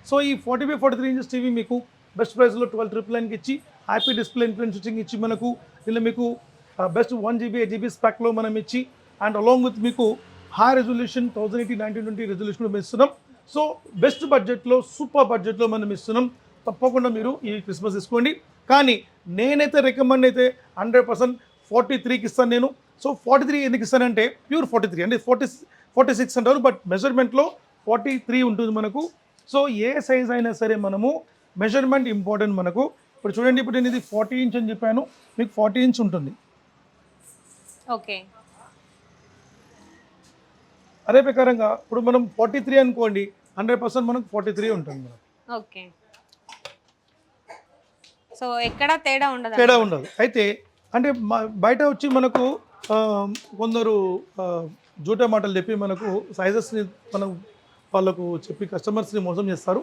So ఈ 40x43 inches TV మీకు best ప్రైస్లో 12,999కి ఇచ్చి హ్యాపీ డిస్ప్లే ఇన్ఫ్లుయెన్స్ స్విచ్చింగ్ ఇచ్చి మనకు ఇలా మీకు బెస్ట్ 1GB 8GB స్పెక్లో మనం ఇచ్చి అండ్ అలాంగ్ విత్ మీకు హై రెజల్యూషన్ 1080 1920 రెజల్యూషన్ మేము ఇస్తున్నాం. సో బెస్ట్ బడ్జెట్లో సూపర్ బడ్జెట్లో మనం ఇస్తున్నాం. తప్పకుండా మీరు ఈ క్రిస్మస్ తీసుకోండి. కానీ నేనైతే రికమెండ్ అయితే 100% 43కి ఇస్తాను నేను. సో 43 ఎందుకు ఇస్తానంటే ప్యూర్ 43 అంటే 46 అంటారు, బట్ మెజర్మెంట్లో 43 ఉంటుంది మనకు. సో ఏ సైజ్ అయినా సరే మనము మెజర్మెంట్ ఇంపార్టెంట్ మనకు. ఇప్పుడు చూడండి, ఇప్పుడు నేను ఇది 40 ఇంచ్ అని చెప్పాను, మీకు 40 ఇంచ్ ఉంటుంది. ఓకే, అదే ప్రకారంగా ఇప్పుడు మనం 43 అనుకోండి, 100% మనకు 43 ఉంటుంది మనకు. ఓకే, సో ఎక్కడ తేడా ఉండదు. అయితే అంటే బయట వచ్చి మనకు కొందరు జూటా మాటలు చెప్పి మనకు సైజెస్ని మనం వాళ్ళకు చెప్పి కస్టమర్స్ని మోసం చేస్తారు.